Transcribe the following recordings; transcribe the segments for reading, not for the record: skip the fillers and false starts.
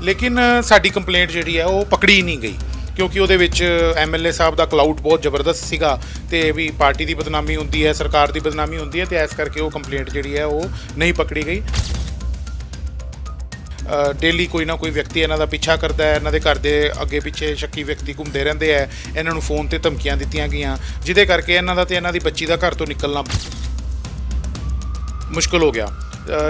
लेकिन साडी कंप्लेंट जिहड़ी है वो पकड़ी नहीं गई क्योंकि ਉਹਦੇ ਵਿੱਚ MLA ਸਾਹਿਬ ਦਾ ਕਲਾਊਡ ਬਹੁਤ ਜ਼ਬਰਦਸਤ ਸੀਗਾ ਤੇ ਵੀ ਪਾਰਟੀ ਦੀ ਬਦਨਾਮੀ ਹੁੰਦੀ ਹੈ ਸਰਕਾਰ ਦੀ ਬਦਨਾਮੀ ਹੁੰਦੀ ਹੈ ਤੇ ਇਸ ਕਰਕੇ ਉਹ ਕੰਪਲੇਂਟ ਜਿਹੜੀ ਹੈ ਉਹ ਨਹੀਂ ਪਕੜੀ ਗਈ डेली कोई ना कोई व्यक्ति इन्हों का पीछा करता है इन्हों घर के अगे पिछे शक्की व्यक्ति घूमते रहते हैं इन्हों फोन पर धमकियां दी गई जिदे करके इन्हों का तो इन्हों की बच्ची का घर तो निकलना मुश्किल हो गया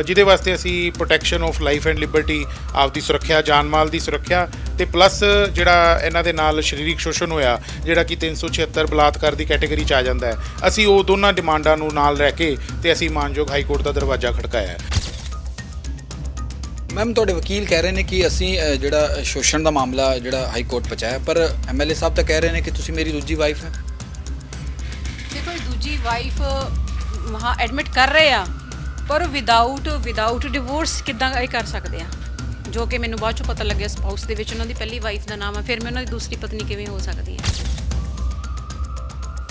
जिदे वास्ते असी protection of life and liberty आपकी सुरक्षा जान माल की सुरक्षा तो प्लस जोड़ा इन्हों के नाल शरीरिक शोषण होया जोड़ा कि 376 बलात्कार की कैटेगरी आ जाता है असी वो दोनों डिमांडों नाल रह के ते असी मानयोग हाईकोर्ट का दरवाजा खड़काया है। मैम तुहाडे वकील कह रहे हैं कि असी जिहड़ा शोषण का मामला जिहड़ा हाई कोर्ट पहुँचाया पर MLA साहब तो कह रहे हैं कि तुसी मेरी दूजी वाइफ है। देखो दूजी वाइफ वहाँ एडमिट कर रहे हैं पर विदाउट डिवोर्स किद्दां कर सकते हैं जो कि मैनूं बाद चों पता लग्या स्पाउस दे विच उन्हां दी पहली वाइफ का नाम है फिर मैं उन्हां दी दूसरी पत्नी किवें हो सकती है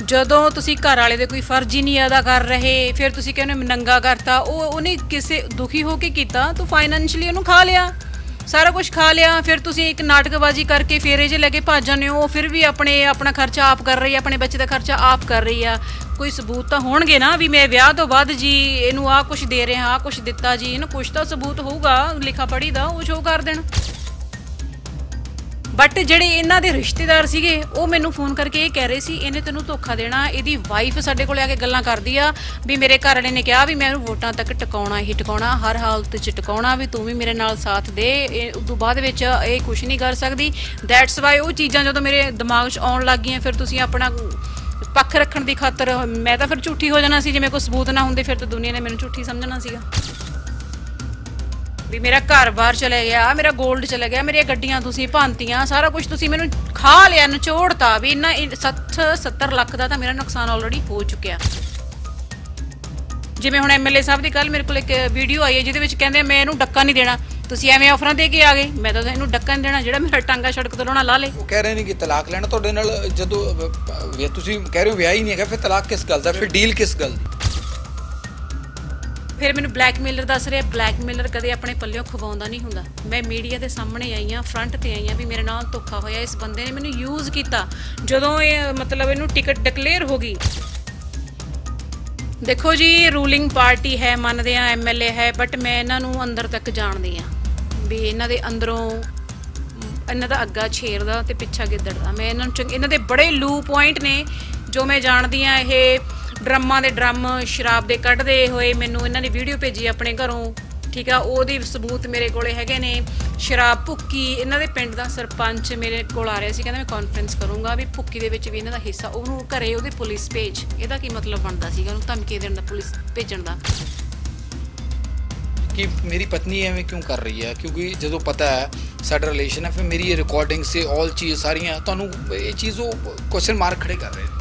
ਜਦੋਂ ਤੁਸੀਂ ਘਰ ਵਾਲੇ ਦੇ ਕੋਈ ਫਰਜ਼ ਹੀ ਨਹੀਂ ਅਦਾ ਕਰ ਰਹੇ ਫਿਰ ਤੁਸੀਂ ਕਹਿੰਦੇ ਨੰਗਾ ਕਰਤਾ ਉਹਨੇ ਕਿਸੇ ਦੁਖੀ ਹੋ ਕੇ ਕੀਤਾ ਤਾਂ ਫਾਈਨੈਂਸ਼ੀਅਲੀ ਉਹਨੂੰ ਖਾ ਲਿਆ ਸਾਰਾ ਕੁਝ ਖਾ ਲਿਆ ਫਿਰ ਤੁਸੀਂ ਇੱਕ ਨਾਟਕਬਾਜ਼ੀ ਕਰਕੇ ਫੇਰੇ ਜੇ ਲੈ ਕੇ ਭੱਜ ਜਾਂਦੇ ਹੋ ਫਿਰ ਵੀ ਆਪਣਾ ਖਰਚਾ ਆਪ ਕਰ ਰਹੀ ਹੈ ਆਪਣੇ ਬੱਚੇ ਦਾ ਖਰਚਾ ਆਪ ਕਰ ਰਹੀ ਆ ਕੋਈ ਸਬੂਤ ਤਾਂ ਹੋਣਗੇ ਨਾ ਵੀ ਮੈਂ ਵਿਆਹ ਤੋਂ ਬਾਅਦ ਜੀ ਇਹਨੂੰ ਆਹ ਕੁਝ ਦੇ ਰਿਹਾ ਆਹ ਕੁਝ ਦਿੱਤਾ ਜੀ ਇਹਨੂੰ ਕੁਝ ਤਾਂ ਸਬੂਤ ਹੋਊਗਾ ਲਿਖਾ ਪੜ੍ਹੀ ਦਾ ਉਹ ਸ਼ੋਅ ਕਰ ਦੇਣ बट ਜਿਹੜੇ ਇਹਨਾਂ ਦੇ ਰਿਸ਼ਤੇਦਾਰ ਸੀਗੇ ਉਹ ਮੈਨੂੰ ਫੋਨ ਕਰਕੇ ਇਹ ਕਹਿ ਰਹੇ ਸੀ ਇਹਨੇ ਤੈਨੂੰ ਧੋਖਾ ਦੇਣਾ ਇਹਦੀ ਵਾਈਫ ਸਾਡੇ ਕੋਲ ਆ ਕੇ ਗੱਲਾਂ ਕਰਦੀ ਆ ਵੀ ਮੇਰੇ ਘਰ ਵਾਲੇ ਨੇ ਕਿਹਾ ਵੀ ਮੈਂ ਇਹਨੂੰ ਵੋਟਾਂ ਤੱਕ ਟਿਕਾਉਣਾ ਹੀ ਟਿਕਾਉਣਾ ਹਰ ਹਾਲਤ 'ਚ ਟਿਕਾਉਣਾ ਵੀ ਤੂੰ ਵੀ ਮੇਰੇ ਨਾਲ ਸਾਥ ਦੇ ਉਸ ਤੋਂ ਬਾਅਦ ਵਿੱਚ ਇਹ ਕੁਝ ਨਹੀਂ ਕਰ ਸਕਦੀ ਦੈਟਸ ਵਾਈ ਉਹ ਚੀਜ਼ਾਂ ਜਦੋਂ ਮੇਰੇ ਦਿਮਾਗ 'ਚ ਆਉਣ ਲੱਗ ਗਈਆਂ ਫਿਰ ਤੁਸੀਂ ਆਪਣਾ ਪੱਖ ਰੱਖਣ ਦੀ ਖਾਤਰ ਮੈਂ ਤਾਂ ਫਿਰ ਝੂਠੀ ਹੋ ਜਾਣਾ ਸੀ ਜਿਵੇਂ ਕੋਈ ਸਬੂਤ ਨਾ ਹੁੰਦੇ ਫਿਰ ਤਾਂ ਦੁਨੀਆ ਨੇ ਮੈਨੂੰ ਝੂਠੀ ਸਮਝਣਾ ਸੀਗਾ भी मेरा घर बाहर चले गया मेरा गोल्ड चले गया मेरी गड्डियां तुसी भांतियां सारा कुछ तुसी मैनू खा लिया नचोड़ता भी इन्ना 60-70 लाख का तो मेरा नुकसान ऑलरेडी हो चुकिया जिवें हुण MLA साहब की कल मेरे को एक वीडियो आई है जिहदे विच कहंदे मैं इहनूं डक्का नहीं देना तुसी एवें ऑफरां दे के आ गए मैं तो इहनूं डक्का नहीं देना जिहड़ा मेरा टांगा सड़क तो लाउणा ला ले वो कह रहे हैं कि तलाक लैना तुहाडे नाल जदों तुसी कह रहे हो विआह ही नहीं है फिर तलाक किस गल दा फिर डील किस गल दी फिर मैंने ब्लैकमेलर दस रहा ब्लैकमेलर कदे अपने पल्लियों खवाउंदा नहीं हुंदा मैं मीडिया के सामने आई हाँ फ्रंट ते आई हाँ भी मेरे नाल धोखा होया इस बंदे ने मैनूं यूज़ किया जदों ये मतलब इनू टिकट डिकलेयर हो गई देखो जी रूलिंग पार्टी है मनदे हाँ MLA है बट मैं इन्हों अंदर तक जानदी हाँ भी इन्हां दे अंदरों इन्हां दा अग्गा छेर दा ते पिछा गिद्दड़ दा मैं इन्हां दे बड़े लू पॉइंट ने जो मैं जानदी हाँ ये ड्रमां दे ड्रम शराब दे कढ़दे होए मैनू इन्हां ने वीडियो भेजी अपने घरों ठीक है ओहदी सबूत मेरे कोले हैगे ने शराब भुक्की इन्हां दे पिंड दा सरपंच मेरे कोल आ रहा सी कहंदा मैं कॉन्फ्रेंस करूँगा भी भुक्की दे विच भी इन्हां दा हिस्सा ओहनूं घरे ओहदे पुलिस भेज इहदा की मतलब बनदा सीगा ओहनूं धमकी देण दा पुलिस भेजण दा कि मेरी पत्नी एवें क्यों कर रही है क्योंकि जो पता है साडा रिलेशन है फिर मेरी ये रिकॉर्डिंग से ऑल चीज़ सारियां तुहानूं ये चीज़ वो क्वेश्चन मार्क खड़े कर रहे हैं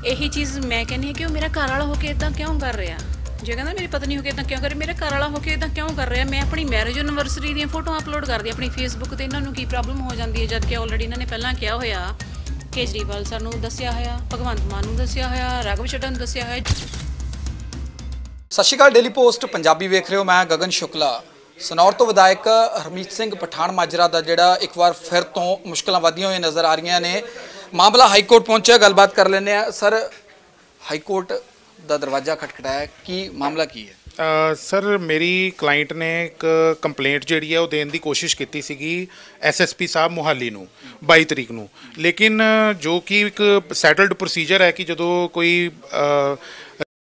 यही चीज़ मैं कहनी है कि वो मेरा घर वाला होकर इदा क्यों कर रहा जो कहना मेरी पत्नी होकर इदा क्यों कर मेरा घर वाला होकर इदा क्यों कर रहा मैं अपनी मैरिज एनिवर्सरी दी फोटो अपलोड कर दी अपनी फेसबुक पर इन्होंने की प्रॉब्लम हो जाती है जबकि ऑलरेडी इन्होंने पहला क्या होया केजरीवाल सर नूं दस्सिया होया भगवंत मान नूं दस्सिया होया राघव चड्ढा नूं दस्सिया होया। सत श्री अकाल डेली पोस्ट पंजाबी वेख रहे हो मैं गगन शुक्ला सनौर तो विधायक हरमीत सिंह पठान माजरा का जोड़ा एक बार फिर तो मुश्किल वधियां हुई नज़र आ रही ने मामला हाईकोर्ट पहुंचा गलबात कर लेने सर हाईकोर्ट का दरवाजा खटखटाया की मामला की है सर मेरी क्लाइंट ने एक कंप्लेंट जी है वो देने की कोशिश की सी SSP साहब मोहाली नूं 22 तरीक नूं लेकिन जो कि एक सैटल्ड प्रोसीजर है कि जो कोई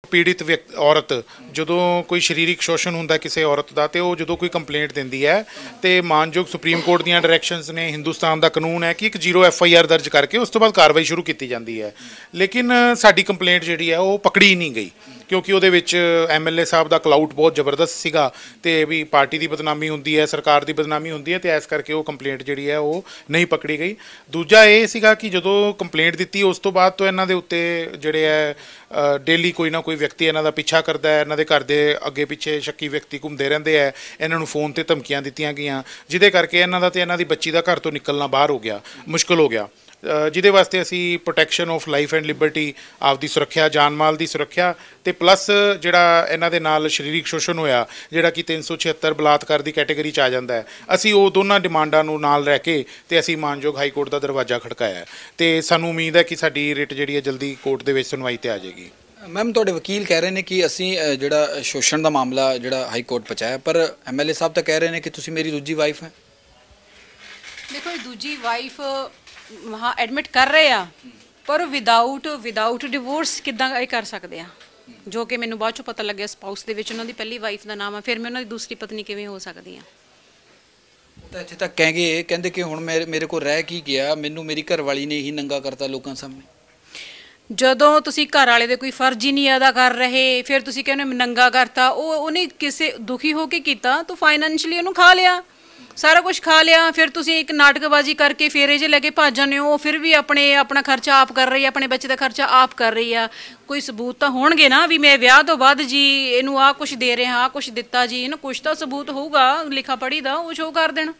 पीड़ित औरत ਜਦੋਂ ਕੋਈ ਸਰੀਰਕ ਸ਼ੋਸ਼ਣ ਹੁੰਦਾ ਕਿਸੇ ਔਰਤ ਦਾ ਤੇ ਉਹ ਜਦੋਂ ਕੋਈ ਕੰਪਲੇਂਟ ਦਿੰਦੀ ਹੈ ਤੇ ਮਾਨਯੋਗ ਸੁਪਰੀਮ ਕੋਰਟ ਦੀਆਂ ਡਾਇਰੈਕਸ਼ਨਸ ਨੇ ਹਿੰਦੁਸਤਾਨ ਦਾ ਕਾਨੂੰਨ ਹੈ ਕਿ ਇੱਕ 0 FIR ਦਰਜ ਕਰਕੇ ਉਸ ਤੋਂ ਬਾਅਦ ਕਾਰਵਾਈ ਸ਼ੁਰੂ ਕੀਤੀ ਜਾਂਦੀ ਹੈ ਲੇਕਿਨ ਸਾਡੀ ਕੰਪਲੇਂਟ ਜਿਹੜੀ ਹੈ ਉਹ ਪਕੜੀ ਨਹੀਂ ਗਈ क्योंकि ਉਹਦੇ ਵਿੱਚ MLA ਸਾਹਿਬ ਦਾ ਕਲਾਊਡ ਬਹੁਤ ਜ਼ਬਰਦਸਤ ਸੀਗਾ ਤੇ ਵੀ ਪਾਰਟੀ ਦੀ ਬਦਨਾਮੀ ਹੁੰਦੀ ਹੈ ਸਰਕਾਰ ਦੀ ਬਦਨਾਮੀ ਹੁੰਦੀ ਹੈ ਤੇ ਇਸ ਕਰਕੇ ਉਹ ਕੰਪਲੇਂਟ ਜਿਹੜੀ ਹੈ ਉਹ ਨਹੀਂ ਪਕੜੀ ਗਈ ਦੂਜਾ ਇਹ ਸੀਗਾ ਕਿ ਜਦੋਂ ਕੰਪਲੇਂਟ ਦਿੱਤੀ ਉਸ ਤੋਂ ਬਾਅਦ ਤੋਂ ਇਹਨਾਂ ਦੇ ਉੱਤੇ ਜਿਹੜੇ ਹੈ डेली कोई ना कोई व्यक्ति इन्हों का पीछा करता है इन्हों के घर के अगे पिछे शक्की व्यक्ति घूमते रहते हैं इन्हों फोन पर धमकियां दी गई जिदे करके इन्हों का तो इन्हों की बच्ची का घर तो निकलना बाहर हो गया मुश्किल हो गया ਜਿਹਦੇ ਵਾਸਤੇ ਅਸੀਂ protection of life and Liberty, ਆਪਦੀ ਸੁਰੱਖਿਆ, ਜਾਨ ਮਾਲ ਦੀ ਸੁਰੱਖਿਆ, ਤੇ ਪਲੱਸ ਜਿਹੜਾ ਇਹਨਾਂ ਦੇ ਨਾਲ ਸਰੀਰਕ ਸ਼ੋਸ਼ਣ ਹੋਇਆ ਜਿਹੜਾ ਕਿ 376 ਬਲਾਤਕਾਰ ਦੀ ਕੈਟੇਗਰੀ 'ਚ ਆ ਜਾਂਦਾ ਹੈ, ਅਸੀਂ ਉਹ ਦੋਨਾਂ ਡਿਮਾਂਡਾਂ ਨੂੰ ਨਾਲ ਰਹਿ ਕੇ ਤੇ ਅਸੀਂ ਮਾਨਯੋਗ ਹਾਈ ਕੋਰਟ ਦਾ ਦਰਵਾਜ਼ਾ ਖੜਕਾਇਆ ਤੇ ਸਾਨੂੰ ਉਮੀਦ ਹੈ ਕਿ ਸਾਡੀ ਰਿਟ ਜਿਹੜੀ ਹੈ ਜਲਦੀ ਕੋਰਟ ਦੇ ਵਿੱਚ ਸੁਣਵਾਈ ਤੇ ਆ ਜਾਏਗੀ। ਮੈਮ ਤੁਹਾਡੇ ਵਕੀਲ ਕਹਿ ਰਹੇ ਨੇ ਕਿ ਅਸੀਂ ਜਿਹੜਾ ਸ਼ੋਸ਼ਣ ਦਾ ਮਾਮਲਾ ਜਿਹੜਾ ਹਾਈ ਕੋਰਟ ਪਹੁੰਚਾਇਆ, ਪਰ ਐਮਐਲਏ ਸਾਹਿਬ ਤਾਂ ਕਹਿ ਰਹੇ ਨੇ ਕਿ ਤੁਸੀਂ ਮੇਰੀ ਦੂਜੀ ਵਾਈਫ ਹੈ। ਦੇਖੋ ਇਹ ਦੂਜੀ ਵਾਈਫ ਹਾਂ ਐਡਮਿਟ ਕਰ ਰਹੇ ਆ, ਪਰ ਵਿਦਆਊਟ ਡਿਵੋਰਸ ਕਿੱਦਾਂ ਇਹ ਕਰ ਸਕਦੇ ਆ, ਜੋ ਕਿ ਮੈਨੂੰ ਬਾਅਦ ਚੋਂ ਪਤਾ ਲੱਗਿਆ ਸਪਾਊਸ ਦੇ ਵਿੱਚ ਉਹਨਾਂ ਦੀ ਪਹਿਲੀ ਵਾਈਫ ਦਾ ਨਾਮ ਆ, ਫਿਰ ਮੈਂ ਉਹਨਾਂ ਦੀ ਦੂਸਰੀ ਪਤਨੀ ਕਿਵੇਂ ਹੋ ਸਕਦੀ ਆ। ਤਾਂ ਇੱਥੇ ਤੱਕ ਕਹਿੰਦੇ ਕਿ ਹੁਣ ਮੇਰੇ ਕੋਲ ਰਹਿ ਕੀ ਗਿਆ, ਮੈਨੂੰ ਮੇਰੀ ਘਰਵਾਲੀ ਨੇ ਹੀ ਨੰਗਾ ਕਰਤਾ ਲੋਕਾਂ ਸਾਹਮਣੇ। ਜਦੋਂ ਤੁਸੀਂ ਘਰ ਵਾਲੇ ਦੇ ਕੋਈ ਫਰਜ਼ ਹੀ ਨਹੀਂ ਅਦਾ ਕਰ ਰਹੇ, ਫਿਰ ਤੁਸੀਂ ਕਹਿੰਦੇ ਨੰਗਾ ਕਰਤਾ, ਉਹਨੇ ਕਿਸੇ ਦੁਖੀ ਹੋ ਕੇ ਕੀਤਾ, ਤੂੰ ਫਾਈਨੈਂਸ਼ੀਅਲੀ ਉਹਨੂੰ ਖਾ ਲਿਆ, ਸਾਰਾ ਕੁਝ ਖਾ ਲਿਆ, ਫਿਰ ਤੁਸੀਂ ਇੱਕ ਨਾਟਕਬਾਜ਼ੀ ਕਰਕੇ ਫੇਰੇ ਜੇ ਲੈ ਕੇ ਭੱਜ ਜਾਂਦੇ ਹੋ। ਉਹ ਫਿਰ ਵੀ ਆਪਣਾ ਖਰਚਾ ਆਪ ਕਰ ਰਹੀ ਆ, ਆਪਣੇ ਬੱਚੇ ਦਾ ਖਰਚਾ ਆਪ ਕਰ ਰਹੀ ਆ। ਕੋਈ ਸਬੂਤ ਤਾਂ ਹੋਣਗੇ ਨਾ ਵੀ ਮੈਂ ਵਿਆਹ ਤੋਂ ਬਾਅਦ ਜੀ ਇਹਨੂੰ ਆਹ ਕੁਝ ਦੇ ਰਿਹਾ, ਆਹ ਕੁਝ ਦਿੱਤਾ ਜੀ, ਇਹਨੂੰ ਕੁਝ ਤਾਂ ਸਬੂਤ ਹੋਊਗਾ ਲਿਖਾ ਪੜ੍ਹੀ ਦਾ, ਉਹ ਸ਼ੋਅ ਕਰ ਦੇਣ।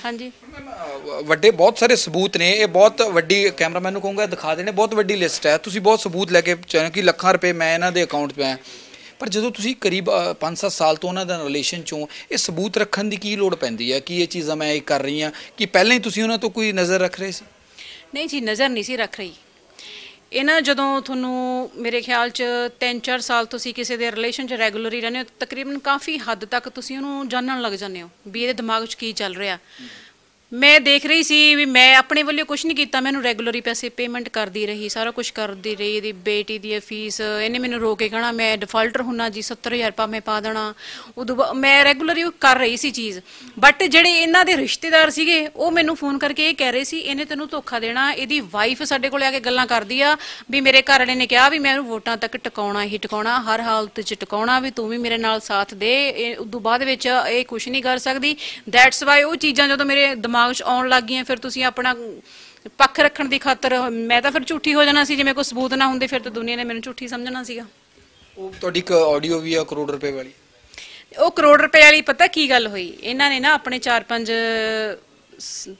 ਹਾਂਜੀ ਵੱਡੇ ਬਹੁਤ ਸਾਰੇ ਸਬੂਤ ਨੇ, ਇਹ ਬਹੁਤ ਵੱਡੀ, ਕੈਮਰਾਮੈਨ ਨੂੰ ਕਹੂੰਗਾ ਦਿਖਾ ਦੇਣੇ, ਬਹੁਤ ਵੱਡੀ ਲਿਸਟ ਹੈ, ਤੁਸੀਂ ਬਹੁਤ ਸਬੂਤ ਲੈ ਕੇ ਚਾਹੋ ਕਿ ਲੱਖਾਂ ਰੁਪਏ ਮੈਂ ਇਹਨਾਂ ਦੇ ਅਕਾਊਂਟ 'ਚ ਪਾਇਆ, ਪਰ ਜਦੋਂ ਤੁਸੀਂ ਕਰੀਬ 5-7 ਸਾਲ ਤੋਂ ਉਹਨਾਂ ਦਾ ਰਿਲੇਸ਼ਨ 'ਚੋਂ ਇਹ ਸਬੂਤ ਰੱਖਣ ਦੀ ਕੀ ਲੋੜ ਪੈਂਦੀ ਹੈ ਕਿ ਇਹ ਚੀਜ਼ਾਂ ਮੈਂ ਇਹ ਕਰ ਰਹੀ ਹਾਂ, ਕਿ ਪਹਿਲਾਂ ਹੀ ਤੁਸੀਂ ਉਹਨਾਂ ਤੋਂ ਕੋਈ ਨਜ਼ਰ ਰੱਖ ਰਹੇ ਸੀ? ਨਹੀਂ ਜੀ, ਨਜ਼ਰ ਨਹੀਂ ਸੀ ਰੱਖ ਰਹੀ। ਇਹਨਾਂ ਜਦੋਂ ਤੁਹਾਨੂੰ ਮੇਰੇ ਖਿਆਲ 'ਚ 3-4 ਸਾਲ ਤੁਸੀਂ ਕਿਸੇ ਦੇ ਰਿਲੇਸ਼ਨ 'ਚ ਰੈਗੂਲਰ ਹੀ ਰਹਿੰਦੇ ਹੋ, ਤਕਰੀਬਨ ਕਾਫੀ ਹੱਦ ਤੱਕ ਤੁਸੀਂ ਉਹਨੂੰ ਜਾਣਨ ਲੱਗ ਜਾਂਦੇ ਹੋ ਵੀ ਇਹਦੇ ਦਿਮਾਗ 'ਚ ਕੀ ਚੱਲ ਰਿਹਾ। ਮੈਂ ਦੇਖ ਰਹੀ ਸੀ ਵੀ ਮੈਂ ਆਪਣੇ ਵੱਲੋਂ ਕੁਝ ਨਹੀਂ ਕੀਤਾ, ਮੈਨੂੰ ਰੈਗੂਲਰੀ ਪੈਸੇ ਪੇਮੈਂਟ ਕਰਦੀ ਰਹੀ, ਸਾਰਾ ਕੁਝ ਕਰਦੀ ਰਹੀ। ਇਹਦੀ ਬੇਟੀ ਦੀ ਫੀਸ ਇਹਨੇ ਮੈਨੂੰ ਰੋਕ ਕੇ ਕਹਿਣਾ ਮੈਂ ਡਿਫਾਲਟਰ ਹੁੰਨਾ ਜੀ, 70,000 ਰੁਪਏ ਮੈਂ ਪਾ ਦੇਣਾ। ਉਦੋਂ ਮੈਂ ਰੈਗੂਲਰੀ ਕਰ ਰਹੀ ਸੀ ਚੀਜ਼, ਬਟ ਜਿਹੜੇ ਇਹਨਾਂ ਦੇ ਰਿਸ਼ਤੇਦਾਰ ਸੀਗੇ ਉਹ ਮੈਨੂੰ ਫੋਨ ਕਰਕੇ ਇਹ ਕਹਿ ਰਹੇ ਸੀ ਇਹਨੇ ਤੈਨੂੰ ਧੋਖਾ ਦੇਣਾ, ਇਹਦੀ ਵਾਈਫ ਸਾਡੇ ਕੋਲ ਆ ਕੇ ਗੱਲਾਂ ਕਰਦੀ ਆ ਵੀ ਮੇਰੇ ਘਰ ਵਾਲੇ ਨੇ ਕਿਹਾ ਵੀ ਮੈਂ ਇਹਨੂੰ ਵੋਟਾਂ ਤੱਕ ਟਿਕਾਉਣਾ ਹੀ ਟਿਕਾਉਣਾ, ਹਰ ਹਾਲਤ 'ਚ ਟਿਕਾਉਣਾ, ਵੀ ਤੂੰ ਵੀ ਮੇਰੇ ਨਾਲ ਸਾਥ ਦੇ, ਉਦੋਂ ਬਾਅਦ ਵਿੱਚ ਇਹ ਕੁਝ ਨਹੀਂ ਕਰ ਸਕਦੀ। ਦੈਟਸ ਵਾਈ ਉਹ ਚੀਜ਼ਾਂ ਜਦੋਂ ਮੇਰੇ ਦਿਮਾਗ 'ਚ ਆਉਣ ਲੱਗ ਗਈਆਂ, ਫਿਰ ਤੁਸੀਂ ਆਪਣਾ ਪੱਖ ਰੱਖਣ ਦੀ ਖਾਤਰ ਮੈਂ ਤਾਂ ਫਿਰ ਝੂਠੀ ਹੋ ਜਾਣਾ ਸੀ, ਜਿਵੇਂ ਕੋਈ ਸਬੂਤ ਨਾ ਹੁੰਦੇ ਫਿਰ ਤਾਂ ਦੁਨੀਆ ਨੇ ਮੈਨੂੰ ਝੂਠੀ ਸਮਝਣਾ ਸੀਗਾ। ਉਹ ਤੁਹਾਡੀ ਇੱਕ ਆਡੀਓ ਵੀ ਆ ਕਰੋੜ ਰੁਪਏ ਵਾਲੀ, ਉਹ ਕਰੋੜ ਰੁਪਏ ਵਾਲੀ ਪਤਾ ਕੀ ਗੱਲ ਹੋਈ, ਇਹਨਾਂ ਨੇ ਨਾ ਆਪਣੇ 4-5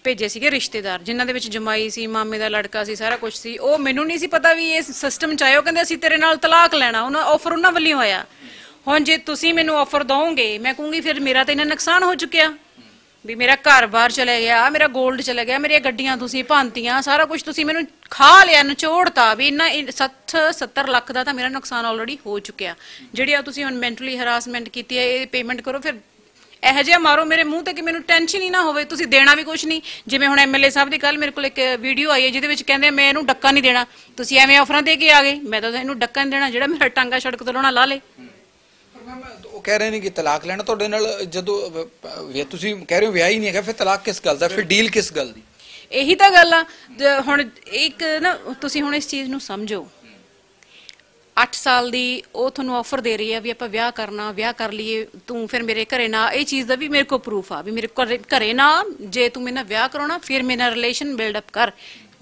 ਭੇਜੇ ਸੀਗੇ ਰਿਸ਼ਤੇਦਾਰ, ਜਿਨ੍ਹਾਂ ਦੇ ਵਿੱਚ ਜਮਾਈ ਸੀ, ਮਾਮੇ ਦਾ ਲੜਕਾ ਸੀ, ਸਾਰਾ ਕੁਝ ਸੀ। ਉਹ ਮੈਨੂੰ ਨਹੀਂ ਸੀ ਪਤਾ ਵੀ ਇਸ ਸਿਸਟਮ 'ਚ ਆਏ, ਉਹ ਕਹਿੰਦੇ ਅਸੀਂ ਤੇਰੇ ਨਾਲ ਤਲਾਕ ਲੈਣਾ, ਉਹਨਾਂ ਆਫਰ ਉਹਨਾਂ ਵੱਲੋਂ ਆਇਆ। ਹੁਣ ਜੇ ਤੁਸੀਂ ਮੈਨੂੰ ਆਫਰ ਦਓਗੇ, ਮੈਂ ਕਹੂੰਗੀ ਫਿਰ ਮੇਰਾ ਤਾਂ ਇਹਨਾਂ ਨੁਕਸਾਨ ਹੋ ਚੁੱਕਿਆ ਵੀ ਮੇਰਾ ਘਰ-ਬਾਰ ਚਲੇ ਗਿਆ, ਮੇਰਾ 골ਡ ਚਲੇ ਗਿਆ, ਮੇਰੀਆਂ ਗੱਡੀਆਂ ਤੁਸੀਂ ਭੰਨਤੀਆਂ, ਸਾਰਾ ਕੁਝ ਤੁਸੀਂ ਮੈਨੂੰ ਖਾ ਲਿਆ, ਨਿਚੋੜਤਾ ਵੀ ਇੰਨਾ 60-70 ਲੱਖ ਦਾ ਤਾਂ ਮੇਰਾ ਨੁਕਸਾਨ ਆਲਰੇਡੀ ਹੋ ਚੁੱਕਿਆ। ਜਿਹੜੀ ਆ ਤੁਸੀਂ ਹੁਣ ਮੈਂਟਲੀ ਹਰਾਸਮੈਂਟ ਕੀਤੀ ਹੈ, ਇਹ ਪੇਮੈਂਟ ਕਰੋ, ਫਿਰ ਇਹੋ ਜਿਹਾ ਮਾਰੋ ਮੇਰੇ ਮੂੰਹ ਤੇ ਕਿ ਮੈਨੂੰ ਟੈਨਸ਼ਨ ਹੀ ਨਾ ਹੋਵੇ। ਤੁਸੀਂ ਦੇਣਾ ਵੀ ਕੁਝ ਨਹੀਂ, ਜਿਵੇਂ ਹੁਣ ਐਮਐਲਏ ਸਾਹਿਬ ਦੀ ਕੱਲ ਮੇਰੇ ਕੋਲ ਇੱਕ ਵੀਡੀਓ ਆਈ ਹੈ ਜਿਹਦੇ ਵਿੱਚ ਕਹਿੰਦੇ ਮੈਂ ਇਹਨੂੰ ਡੱਕਾ ਨਹੀਂ ਦੇਣਾ, ਤੁਸੀਂ ਐਵੇਂ ਆਫਰਾਂ ਦੇ ਕੇ ਆ ਗਏ, ਮੈਂ ਤਾਂ ਇਹਨੂੰ ਡੱਕਾ ਨਹੀਂ ਦੇਣਾ, ਜਿਹੜਾ ਮੇਰਾ ਟਾਂਗਾ ਸੜਕ ਤੋਂ ਲਾਉਣਾ ਲਾ ਲੇ। ਉਹ ਕਹਿ ਰਹੇ ਨੇ ਕਿ ਤਲਾਕ ਲੈਣਾ ਤੁਹਾਡੇ ਨਾਲ, ਜਦੋਂ ਤੁਸੀਂ ਕਹਿ ਰਹੇ ਹੋ ਵਿਆਹ ਹੀ ਨਹੀਂ ਹੈਗਾ, ਫਿਰ ਤਲਾਕ ਕਿਸ ਗੱਲ ਦਾ, ਫਿਰ ਡੀਲ ਕਿਸ ਗੱਲ ਦੀ? ਇਹੀ ਤਾਂ ਗੱਲ ਆ। ਹੁਣ ਇੱਕ ਨਾ ਤੁਸੀਂ ਹੁਣ ਇਸ ਚੀਜ਼ ਨੂੰ ਸਮਝੋ, 8 ਸਾਲ ਦੀ ਉਹ ਤੁਹਾਨੂੰ ਆਫਰ ਦੇ ਰਹੀ ਹੈ ਵੀ ਆਪਾਂ ਵਿਆਹ ਕਰਨਾ, ਵਿਆਹ ਕਰ ਲਈਏ, ਤੂੰ ਫਿਰ ਮੇਰੇ ਘਰੇ ਨਾ, ਇਹ ਚੀਜ਼ ਦਾ ਵੀ ਮੇਰੇ ਕੋਲ ਪ੍ਰੂਫ ਆ ਵੀ ਮੇਰੇ ਘਰੇ ਨਾ, ਜੇ ਤੂੰ ਮੇਰੇ ਨਾਲ ਵਿਆਹ ਕਰਾਉਣਾ ਫਿਰ ਮੇਰੇ ਨਾਲ ਰਿਲੇਸ਼ਨ ਬਿਲਡ ਅਪ ਕਰ,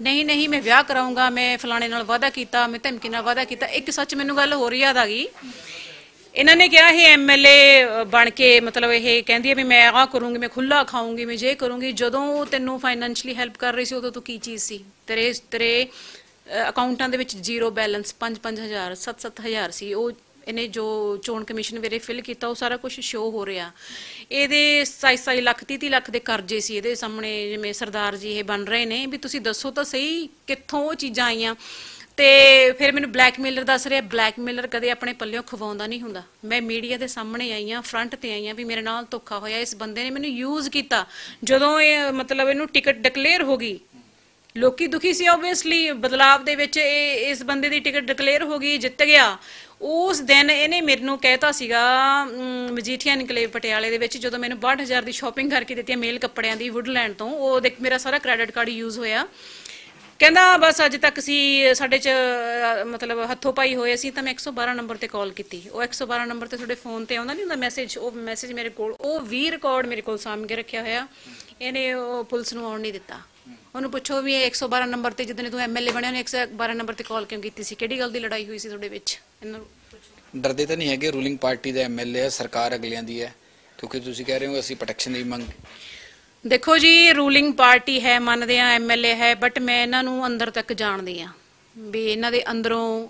ਨਹੀਂ ਮੈਂ ਵਿਆਹ ਕਰਾਉਂਗਾ, ਮੈਂ ਫਲਾਣੇ ਨਾਲ ਵਾਅਦਾ ਕੀਤਾ, ਮੈਂ ਧਮਕੀ ਨਾਲ ਵਾਅਦਾ ਕੀਤਾ। ਇੱਕ ਸੱਚ ਮੈਨੂੰ ਗੱਲ ਹੋਰ ਯਾਦ ਆ ਗਈ, ਇਹਨਾਂ ਨੇ ਕਿਹਾ ਇਹ ਐਮਐਲਏ ਬਣ ਕੇ ਮਤਲਬ ਇਹ ਕਹਿੰਦੀ ਹੈ ਵੀ ਮੈਂ ਆਹ ਕਰੂੰਗੀ, ਮੈਂ ਖੁੱਲਾ ਖਾਊਂਗੀ, ਮੈਂ ਜੇ ਕਰੂੰਗੀ। ਜਦੋਂ ਤੈਨੂੰ ਫਾਈਨੈਂਸ਼ਲੀ ਹੈਲਪ ਕਰ ਰਹੀ ਸੀ ਉਦੋਂ ਤੂੰ ਕੀ ਚੀਜ਼ ਸੀ? ਤੇਰੇ ਅਕਾਊਂਟਾਂ ਦੇ ਵਿੱਚ ਜ਼ੀਰੋ ਬੈਲੈਂਸ, 5-5 ਹਜ਼ਾਰ 7-7 ਹਜ਼ਾਰ ਸੀ। ਉਹ ਇਹਨੇ ਜੋ ਚੋਣ ਕਮਿਸ਼ਨ ਵੇਲੇ ਫਿਲ ਕੀਤਾ ਉਹ ਸਾਰਾ ਕੁਝ ਸ਼ੋਅ ਹੋ ਰਿਹਾ। ਇਹਦੇ 27 ਲੱਖ 30 ਲੱਖ ਦੇ ਕਰਜ਼ੇ ਸੀ ਇਹਦੇ ਸਾਹਮਣੇ, ਜਿਵੇਂ ਸਰਦਾਰ ਜੀ ਇਹ ਬਣ ਰਹੇ ਨੇ ਵੀ ਤੁਸੀਂ ਦੱਸੋ ਤਾਂ ਸਹੀ ਕਿੱਥੋਂ ਉਹ ਚੀਜ਼ਾਂ ਆਈਆਂ। ਤੇ ਫਿਰ ਮੈਨੂੰ ਬਲੈਕਮੇਲਰ ਦੱਸ ਰਿਹਾ, ਬਲੈਕਮੇਲਰ ਕਦੇ ਆਪਣੇ ਪੱਲਿਓਂ ਖਵਾਉਂਦਾ ਨਹੀਂ ਹੁੰਦਾ। ਮੈਂ ਮੀਡੀਆ ਦੇ ਸਾਹਮਣੇ ਆਈ ਹਾਂ, ਫਰੰਟ ਤੇ ਆਈ ਹਾਂ ਵੀ ਮੇਰੇ ਨਾਲ ਧੋਖਾ ਹੋਇਆ, ਇਸ ਬੰਦੇ ਨੇ ਮੈਨੂੰ ਯੂਜ਼ ਕੀਤਾ। ਜਦੋਂ ਇਹ ਮਤਲਬ ਇਹਨੂੰ ਟਿਕਟ ਡਿਕਲੇਅਰ ਹੋ ਗਈ, ਲੋਕੀ ਦੁਖੀ ਸੀ ਓਬਵੀਅਸਲੀ, ਬਦਲਾਵ ਦੇ ਵਿੱਚ ਇਸ ਬੰਦੇ ਦੀ ਟਿਕਟ ਡਿਕਲੇਅਰ ਹੋ ਗਈ, ਜਿੱਤ ਗਿਆ। ਉਸ ਦਿਨ ਇਹਨੇ ਮੈਨੂੰ ਕਹਿਤਾ ਸੀਗਾ ਮਜੀਠੀਆ ਇਨਕਲੇਵ ਪਟਿਆਲੇ ਦੇ ਵਿੱਚ, ਜਦੋਂ ਮੈਨੂੰ 62,000 ਦੀ ਸ਼ਾਪਿੰਗ ਕਰਕੇ ਦਿੱਤੀ ਮੇਲ ਕੱਪੜਿਆਂ ਦੀ ਵੁੱਡਲੈਂਡ ਤੋਂ, ਉਹ ਦੇਖ ਮੇਰਾ ਸਾਰਾ ਕ੍ਰੈਡਿਟ ਕਾਰਡ ਯੂਜ਼ ਹੋਇਆ। ਕਹਿੰਦਾ ਬਸ ਅੱਜ ਤੱਕ ਸਾਡੇ 'ਚ ਮਤਲਬ ਹੱਥੋਂ ਪਾਈ ਹੋਏ ਸੀ, ਤਾਂ ਮੈਂ 112 ਨੰਬਰ ਤੇ ਕਾਲ ਕੀਤੀ। ਉਹ 112 ਨੰਬਰ ਤੇ ਤੁਹਾਡੇ ਫੋਨ ਤੇ ਆਉਂਦਾ ਨਹੀਂ ਹੁੰਦਾ ਮੈਸੇਜ, ਉਹ ਮੈਸੇਜ ਮੇਰੇ ਕੋਲ, ਉਹ ਵੀ ਰਿਕਾਰਡ ਮੇਰੇ ਕੋਲ ਸਾਂਭ ਕੇ ਰੱਖਿਆ ਹੋਇਆ। ਇਹਨੇ ਉਹ ਪੁਲਿਸ ਨੂੰ ਆਉਣ ਨਹੀਂ ਦਿੱਤਾ। ਉਹਨੂੰ ਪੁੱਛੋ ਵੀ ਇਹ 112 ਨੰਬਰ ਤੇ ਜਦੋਂ ਤੂੰ ਐਮਐਲਏ ਬਣਿਆ ਉਹਨੇ 112 ਨੰਬਰ ਤੇ ਕਾਲ ਕਿਉਂ ਕੀਤੀ ਸੀ, ਕਿਹੜੀ ਗੱਲ ਦੀ ਲੜਾਈ ਹੋਈ ਸੀ ਤੁਹਾਡੇ ਵਿੱਚ? ਇਹਨਾਂ ਨੂੰ ਡਰਦੇ ਤਾਂ ਨਹੀਂ ਹੈਗੇ? ਰੂਲਿੰਗ ਪਾਰਟੀ ਦਾ ਐਮਐਲਏ ਹੈ, ਸਰਕਾਰ ਅਗਲਿਆਂ ਦੀ ਹੈ, ਕਿਉਂਕਿ ਤੁਸੀਂ ਕਹਿ ਰਹੇ ਹੋ ਅਸੀਂ ਪ੍ਰੋਟੈਕਸ਼ਨ ਦੀ ਮੰਗ। ਦੇਖੋ ਜੀ, ਰੂਲਿੰਗ ਪਾਰਟੀ ਹੈ, ਮੰਨਦੇ ਆ ਐਮਐਲਏ ਹੈ, ਬਟ ਮੈਂ ਇਹਨਾਂ ਨੂੰ ਅੰਦਰ ਤੱਕ ਜਾਣਦੀ ਆ ਵੀ ਇਹਨਾਂ ਦੇ ਅੰਦਰੋਂ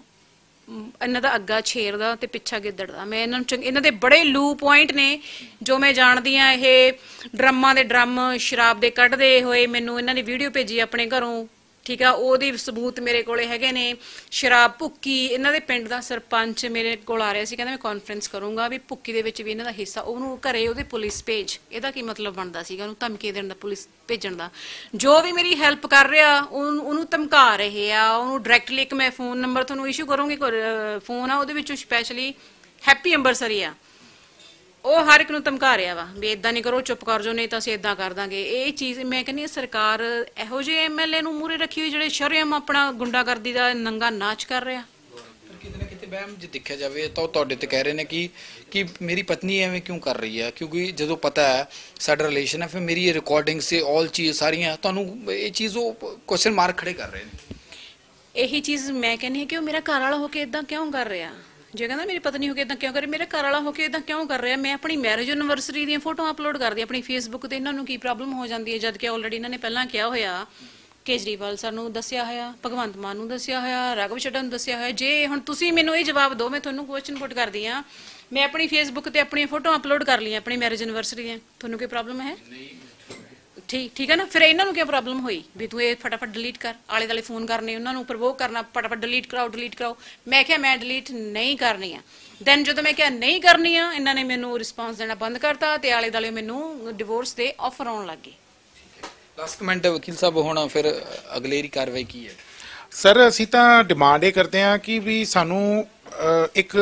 ਇਹਨਾਂ ਦਾ ਅੱਗਾ ਛੇਰ ਦਾ ਤੇ ਪਿੱਛਾ ਗਿੱਦੜ ਦਾ। ਮੈਂ ਇਹਨਾਂ ਨੂੰ ਇਹਨਾਂ ਦੇ ਬੜੇ ਲੂ ਪੁਆਇੰਟ ਨੇ ਜੋ ਮੈਂ ਜਾਣਦੀ ਆ। ਇਹ ਡਰਮਾਂ ਦੇ ਡਰਮ ਸ਼ਰਾਬ ਦੇ ਕੱਢਦੇ ਹੋਏ ਮੈਨੂੰ ਇਹਨਾਂ ਨੇ ਵੀਡੀਓ ਭੇਜੀ ਆਪਣੇ ਘਰੋਂ, ਠੀਕ ਆ, ਉਹਦੀ ਸਬੂਤ ਮੇਰੇ ਕੋਲੇ ਹੈਗੇ ਨੇ। ਸ਼ਰਾਬ ਭੁੱਕੀ, ਇਹਨਾਂ ਦੇ ਪਿੰਡ ਦਾ ਸਰਪੰਚ ਮੇਰੇ ਕੋਲ ਆ ਰਿਹਾ ਸੀ, ਕਹਿੰਦਾ ਮੈਂ ਕਾਨਫਰੰਸ ਕਰੂੰਗਾ ਵੀ ਭੁੱਕੀ ਦੇ ਵਿੱਚ ਵੀ ਇਹਨਾਂ ਦਾ ਹਿੱਸਾ, ਉਹਨੂੰ ਘਰੇ ਉਹਦੇ ਪੁਲਿਸ ਭੇਜ। ਇਹਦਾ ਕੀ ਮਤਲਬ ਬਣਦਾ ਸੀਗਾ ਉਹਨੂੰ ਧਮਕੀ ਦੇਣ ਦਾ, ਪੁਲਿਸ ਭੇਜਣ ਦਾ? ਜੋ ਵੀ ਮੇਰੀ ਹੈਲਪ ਕਰ ਰਿਹਾ ਉਹਨੂੰ ਧਮਕਾ ਰਹੇ ਆ। ਉਹਨੂੰ ਡਾਇਰੈਕਟਲੀ ਇੱਕ ਮੈਂ ਫੋਨ ਨੰਬਰ ਤੁਹਾਨੂੰ ਇਸ਼ੂ ਕਰੂੰਗੀ, ਫੋਨ ਆ ਉਹਦੇ ਵਿੱਚੋਂ ਸਪੈਸ਼ਲੀ ਹੈਪੀ ਅੰਬਰਸਰੀ ਆ, ਉਹ ਹਰ ਇੱਕ ਨੂੰ ਧਮਕਾ ਰਿਹਾ ਵਾ ਵੀ ਇਦਾਂ ਨਹੀਂ ਕਰੋ, ਚੁੱਪ ਕਰ ਜਾਓ, ਨਹੀਂ ਤਾਂ ਅਸੀਂ ਇਦਾਂ ਕਰ ਦਾਂਗੇ। ਇਹ ਚੀਜ਼ ਮੈਂ ਕਹਿੰਦੀ ਹਾਂ ਸਰਕਾਰ ਇਹੋ ਜਿਹੇ ਐਮਐਲਏ ਨੂੰ ਮੂਹਰੇ ਰੱਖੀ ਹੋਈ ਜਿਹੜੇ ਸ਼ਰੇਆਮ ਆਪਣਾ ਗੁੰਡਾਗਰਦੀ ਦਾ ਨੰਗਾ ਨਾਚ ਕਰ ਰਿਹਾ। ਕਿਤੇ ਨਾ ਕਿਤੇ ਵਹਿਮ ਜੇ ਦੇਖਿਆ ਜਾਵੇ ਤਾਂ ਉਹ ਤੁਹਾਡੇ ਤੇ ਕਹਿ ਰਹੇ ਨੇ ਕਿ ਮੇਰੀ ਪਤਨੀ ਐਵੇਂ ਕਿਉਂ ਕਰ ਰਹੀ ਹੈ, ਕਿਉਂਕਿ ਜਦੋਂ ਪਤਾ ਹੈ ਸਾਡਾ ਰਿਲੇਸ਼ਨ ਹੈ, ਫਿਰ ਮੇਰੀ ਇਹ ਰਿਕਾਰਡਿੰਗ ਸੇ ਆਲ ਚੀਜ਼ ਸਾਰੀਆਂ ਤੁਹਾਨੂੰ ਇਹ ਚੀਜ਼ ਉਹ ਕੁਐਸਚਨ ਮਾਰਕ ਖੜੇ ਕਰ ਰਹੇ ਨੇ। ਇਹੀ ਚੀਜ਼ ਮੈਂ ਕਹਿੰਦੀ ਹਾਂ ਕਿ ਉਹ ਮੇਰਾ ਘਰ ਵਾਲਾ ਹੋ ਕੇ ਇਦਾਂ ਕਿਉਂ ਕਰ ਰਿਹਾ। ਜੇ ਕਹਿੰਦਾ ਮੇਰੀ ਪਤਨੀ ਹੋ ਕੇ ਇਦਾਂ ਕਿਉਂ ਕਰੇ, ਮੇਰੇ ਘਰ ਵਾਲਾ ਹੋ ਕੇ ਇਦਾਂ ਕਿਉਂ ਕਰ ਰਿਹਾ। ਮੈਂ ਆਪਣੀ ਮੈਰਿਜ ਐਨਵਰਸਰੀ ਦੀਆਂ ਫੋਟੋਆਂ ਅਪਲੋਡ ਕਰਦੀ ਆਪਣੀ ਫੇਸਬੁੱਕ ਤੇ, ਇਹਨਾਂ ਨੂੰ ਕੀ ਪ੍ਰੋਬਲਮ ਹੋ ਜਾਂਦੀ ਹੈ? ਜਦ ਕਿ ਆਲਰੇਡੀ ਇਹਨਾਂ ਨੇ ਪਹਿਲਾਂ ਕਿਹਾ ਹੋਇਆ, ਕੇਜਰੀਵਾਲ ਸਰ ਨੂੰ ਦੱਸਿਆ ਹੋਇਆ, ਭਗਵੰਤ ਮਾਨ ਨੂੰ ਦੱਸਿਆ ਹੋਇਆ, ਰਾਘਵ ਚੱਡਾ ਨੂੰ ਦੱਸਿਆ ਹੋਇਆ। ਜੇ ਹੁਣ ਤੁਸੀਂ ਮੈਨੂੰ ਇਹ ਜਵਾਬ ਦਿਓ, ਮੈਂ ਤੁਹਾਨੂੰ ਕੁਐਸਚਨ ਪੁੱਟ ਕਰਦੀ ਹਾਂ, ਮੈਂ ਆਪਣੀ ਫੇਸਬੁੱਕ ਤੇ ਆਪਣੀਆਂ ਫੋਟੋਆਂ ਅਪਲੋਡ ਕਰ ਲਈਆਂ ਆਪਣੀ ਮੈਰਿਜ ਐਨਵਰਸਰੀ ਦੀਆਂ, ਤੁਹਾਨੂੰ ਕੋਈ ਪ੍ਰੋਬਲਮ ਹੈ? ਠੀਕ ਹੈ ਨਾ। ਫਿਰ ਇਹਨਾਂ ਨੂੰ ਕੀ ਪ੍ਰੋਬਲਮ ਹੋਈ ਵੀ ਤੂੰ ਇਹ ਫਟਾਫਟ ਡਿਲੀਟ ਕਰ, ਆਲੇ ਦੁਆਲੇ ਫੋਨ ਕਰਨੇ, ਉਹਨਾਂ ਨੂੰ ਪ੍ਰਵੋਕ ਕਰਨਾ, ਫਟਾਫਟ ਡਿਲੀਟ ਕਰਾਓ। ਮੈਂ ਕਿਹਾ ਮੈਂ ਡਿਲੀਟ ਨਹੀਂ ਕਰਨੀ ਆ। ਦੈਨ ਜਦੋਂ ਮੈਂ ਕਿਹਾ ਨਹੀਂ ਕਰਨੀ ਆ, ਇਹਨਾਂ ਨੇ ਮੈਨੂੰ ਰਿਸਪੌਂਸ ਦੇਣਾ ਬੰਦ ਕਰਤਾ ਤੇ ਆਲੇ ਦੁਆਲੇ ਮੈਨੂੰ ਡਿਵੋਰਸ ਦੇ ਆਫਰ ਆਉਣ ਲੱਗ ਗਏ। ਲਾਸਟ ਕਮੈਂਟ ਵਕੀਲ ਸਾਹਿਬ, ਹੁਣ ਫਿਰ ਅਗਲੇਰੀ ਕਾਰਵਾਈ ਕੀ ਹੈ? ਸਰ ਅਸੀਂ ਤਾਂ ਡਿਮਾਂਡ ਇਹ ਕਰਦੇ ਹਾਂ ਕਿ ਵੀ ਸਾਨੂੰ ਇੱਕ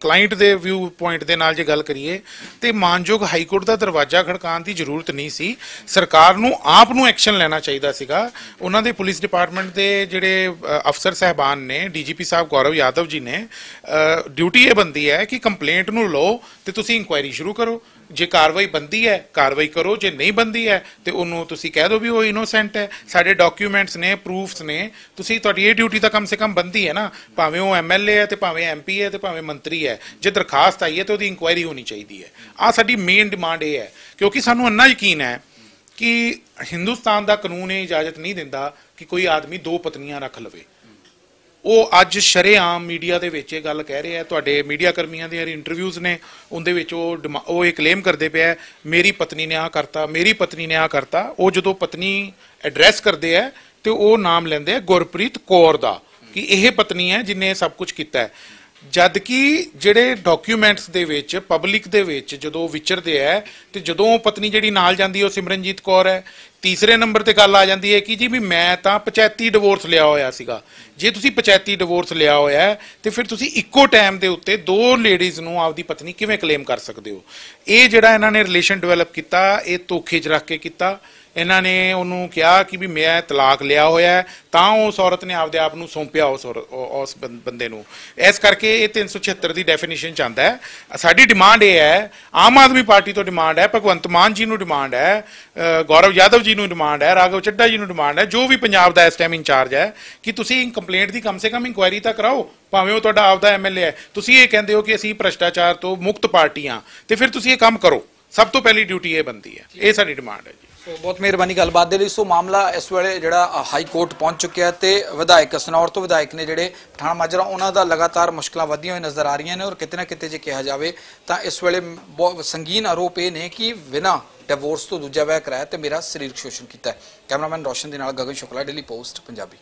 ਕਲਾਇੰਟ ਦੇ ਵਿਊ ਪੁਆਇੰਟ ਦੇ ਨਾਲ ਜੇ ਗੱਲ ਕਰੀਏ ਤੇ ਮਾਨਯੋਗ ਹਾਈ ਕੋਰਟ ਦਾ ਦਰਵਾਜ਼ਾ ਖੜਕਾਉਣ ਦੀ ਜ਼ਰੂਰਤ ਨਹੀਂ ਸੀ। ਸਰਕਾਰ ਨੂੰ ਆਪ ਨੂੰ ਐਕਸ਼ਨ ਲੈਣਾ ਚਾਹੀਦਾ ਸੀਗਾ। ਉਹਨਾਂ ਦੇ ਪੁਲਿਸ ਡਿਪਾਰਟਮੈਂਟ ਦੇ ਜਿਹੜੇ ਅਫਸਰ ਸਹਿਬਾਨ ਨੇ, ਡੀਜੀਪੀ ਸਾਹਿਬ ਗੌਰਵ ਯਾਦਵ ਜੀ ਨੇ, ਡਿਊਟੀ ਇਹ ਬਣਦੀ ਹੈ ਕਿ ਕੰਪਲੇਂਟ ਨੂੰ ਲਓ ਤੇ ਤੁਸੀਂ ਇਨਕੁਆਇਰੀ ਸ਼ੁਰੂ ਕਰੋ। ਜੇ ਕਾਰਵਾਈ ਬੰਦੀ ਹੈ ਕਾਰਵਾਈ ਕਰੋ, ਜੇ ਨਹੀਂ ਬੰਦੀ ਹੈ ਤੇ ਉਹਨੂੰ ਤੁਸੀਂ ਕਹਿ ਦਿਓ ਵੀ ਉਹ ਇਨੋਸੈਂਟ ਹੈ। ਸਾਡੇ ਡਾਕੂਮੈਂਟਸ ਨੇ, ਪ੍ਰੂਫਸ ਨੇ, ਤੁਸੀਂ ਤੁਹਾਡੀ ਇਹ ਡਿਊਟੀ ਤਾਂ ਕਮ ਸੇ ਕਮ ਬੰਦੀ ਹੈ ਨਾ, ਭਾਵੇਂ ਉਹ ਐਮਐਲਏ ਹੈ ਤੇ ਭਾਵੇਂ ਐਮਪੀ ਹੈ ਤੇ ਭਾਵੇਂ ਮੰਤਰੀ ਹੈ। ਜੇ ਦਰਖਾਸਤ ਆਈ ਹੈ ਤੇ ਉਹਦੀ ਇਨਕੁਆਇਰੀ ਹੋਣੀ ਚਾਹੀਦੀ ਹੈ। ਆਹ ਸਾਡੀ ਮੇਨ ਡਿਮਾਂਡ ਇਹ ਹੈ, ਕਿਉਂਕਿ ਸਾਨੂੰ ਇੰਨਾ ਯਕੀਨ ਹੈ ਕਿ ਹਿੰਦੁਸਤਾਨ ਦਾ ਕਾਨੂੰਨ ਇਹ ਇਜਾਜ਼ਤ ਨਹੀਂ ਦਿੰਦਾ ਕਿ ਕੋਈ ਆਦਮੀ ਦੋ ਪਤਨੀਆਂ ਰੱਖ ਲਵੇ। ਉਹ ਅੱਜ ਸ਼ਰੇਆਮ ਮੀਡੀਆ ਦੇ ਵਿੱਚ ਇਹ ਗੱਲ ਕਹਿ ਰਹੇ ਆ, ਤੁਹਾਡੇ ਮੀਡੀਆ ਕਰਮੀਆਂ ਦੀਆਂ ਇੰਟਰਵਿਊਜ਼ ਨੇ, ਉਹਦੇ ਵਿੱਚ ਉਹ ਇਹ ਕਲੇਮ ਕਰਦੇ ਪਿਆ ਮੇਰੀ ਪਤਨੀ ਨੇ ਆਹ ਕਰਤਾ, ਮੇਰੀ ਪਤਨੀ ਨੇ ਆਹ ਕਰਤਾ। ਉਹ ਜਦੋਂ ਪਤਨੀ ਐਡਰੈਸ ਕਰਦੇ ਆ ਤੇ ਉਹ ਨਾਮ ਲੈਂਦੇ ਆ ਗੁਰਪ੍ਰੀਤ ਕੌਰ ਦਾ, ਕਿ ਇਹ ਪਤਨੀ ਹੈ ਜਿਹਨੇ ਸਭ ਕੁਝ ਕੀਤਾ ਹੈ। ਜਦ ਕਿ ਜਿਹੜੇ ਡਾਕੂਮੈਂਟਸ ਦੇ ਵਿੱਚ ਪਬਲਿਕ ਦੇ ਵਿੱਚ ਜਦੋਂ ਵਿਚਰਦੇ ਹੈ ਤੇ ਜਦੋਂ ਪਤਨੀ ਜਿਹੜੀ ਨਾਲ ਜਾਂਦੀ ਹੈ ਉਹ ਸਿਮਰਨਜੀਤ ਕੌਰ ਹੈ। ਤੀਸਰੇ ਨੰਬਰ ਤੇ ਗੱਲ ਆ ਜਾਂਦੀ ਹੈ ਕਿ ਜੀ ਵੀ ਮੈਂ ਤਾਂ 85 ਡਿਵੋਰਸ ਲਿਆ ਹੋਇਆ ਸੀਗਾ। ਜੇ ਤੁਸੀਂ 85 ਡਿਵੋਰਸ ਲਿਆ ਹੋਇਆ ਤੇ ਫਿਰ ਤੁਸੀਂ ਇੱਕੋ ਟਾਈਮ ਦੇ ਉੱਤੇ ਦੋ ਲੇਡੀਜ਼ ਨੂੰ ਆਪਦੀ ਪਤਨੀ ਕਿਵੇਂ ਕਲੇਮ ਕਰ ਸਕਦੇ ਹੋ? ਇਹ ਜਿਹੜਾ ਇਹਨਾਂ ਨੇ ਰਿਲੇਸ਼ਨ ਡਿਵੈਲਪ ਕੀਤਾ, ਇਹ ਧੋਖੇ 'ਚ ਰੱਖ ਕੇ ਕੀਤਾ। ਇਹਨਾਂ ਨੇ ਉਹਨੂੰ ਕਿਹਾ ਕਿ ਵੀ ਮੈਂ ਤਲਾਕ ਲਿਆ ਹੋਇਆ, ਤਾਂ ਉਸ ਔਰਤ ਨੇ ਆਪਦੇ ਆਪ ਨੂੰ ਸੌਂਪਿਆ ਉਸ ਬੰਦੇ ਨੂੰ। ਇਸ ਕਰਕੇ ਇਹ 376 ਦੀ ਡੈਫੀਨੇਸ਼ਨ 'ਚ ਆਉਂਦਾ ਹੈ। ਸਾਡੀ ਡਿਮਾਂਡ ਇਹ ਹੈ, ਆਮ ਆਦਮੀ ਪਾਰਟੀ ਤੋਂ ਡਿਮਾਂਡ ਹੈ, ਭਗਵੰਤ ਮਾਨ ਜੀ ਨੂੰ ਡਿਮਾਂਡ ਹੈ, ਗੌਰਵ ਯਾਦਵ ਜੀ ਨੂੰ ਡਿਮਾਂਡ ਹੈ, ਰਾਘਵ ਚੱਡਾ ਜੀ ਨੂੰ ਡਿਮਾਂਡ ਹੈ, ਜੋ ਵੀ ਪੰਜਾਬ ਦਾ ਇਸ ਟਾਈਮ ਇੰਚਾਰਜ ਹੈ, ਕਿ ਤੁਸੀਂ ਕੰਪਲੇਂਟ ਦੀ ਕਮ ਸੇ ਕਮ ਇਨਕੁਆਇਰੀ ਤਾਂ ਕਰਾਓ। ਭਾਵੇਂ ਉਹ ਤੁਹਾਡਾ ਆਪਦਾ ਐਮਐਲਏ ਹੈ। ਤੁਸੀਂ ਇਹ ਕਹਿੰਦੇ ਹੋ ਕਿ ਅਸੀਂ ਭ੍ਰਿਸ਼ਟਾਚਾਰ ਤੋਂ ਮੁਕਤ ਪਾਰਟੀ ਹਾਂ, ਤੇ ਫਿਰ ਤੁਸੀਂ ਇਹ ਕੰਮ ਕਰੋ। ਸਭ ਤੋਂ ਪਹਿਲੀ ਡਿਊਟੀ ਇਹ ਬਣਦੀ ਹੈ। ਇਹ ਸਾਡੀ ਡਿਮਾਂਡ ਹੈ ਜੀ। ਬਹੁਤ ਮਿਹਰਬਾਨੀ ਗੱਲਬਾਤ ਦੇ ਲਈ। ਸੋ ਮਾਮਲਾ ਇਸ ਵੇਲੇ ਜਿਹੜਾ ਹਾਈ ਕੋਰਟ ਪਹੁੰਚ ਚੁੱਕਿਆ ਤੇ ਵਿਧਾਇਕ ਸਨੌਰ ਤੋਂ ਵਿਧਾਇਕ ਨੇ ਜਿਹੜੇ ਪਠਾਨ ਮਾਜਰਾ, ਉਹਨਾਂ ਦਾ ਲਗਾਤਾਰ ਮੁਸ਼ਕਲਾਂ ਵਧੀਆਂ ਹੋਈਆਂ ਨਜ਼ਰ ਆ ਰਹੀਆਂ ਨੇ। ਔਰ ਕਿਤੇ ਨਾ ਕਿਤੇ ਜੇ ਕਿਹਾ ਜਾਵੇ ਤਾਂ ਇਸ ਵੇਲੇ ਬਹੁਤ ਸੰਗੀਨ ਆਰੋਪ ਇਹ ਨੇ ਕਿ ਬਿਨਾਂ ਡਿਵੋਰਸ ਤੋਂ ਦੂਜਾ ਵਿਆਹ ਕਰਾਇਆ ਤੇ ਮੇਰਾ ਸਰੀਰਕ ਸ਼ੋਸ਼ਣ ਕੀਤਾ ਹੈ। ਕੈਮਰਾਮੈਨ ਰੋਸ਼ਨ ਦੇ ਨਾਲ ਗਗਨ ਸ਼ੁਕਲਾ, ਡੇਲੀ ਪੋਸਟ ਪੰਜਾਬੀ।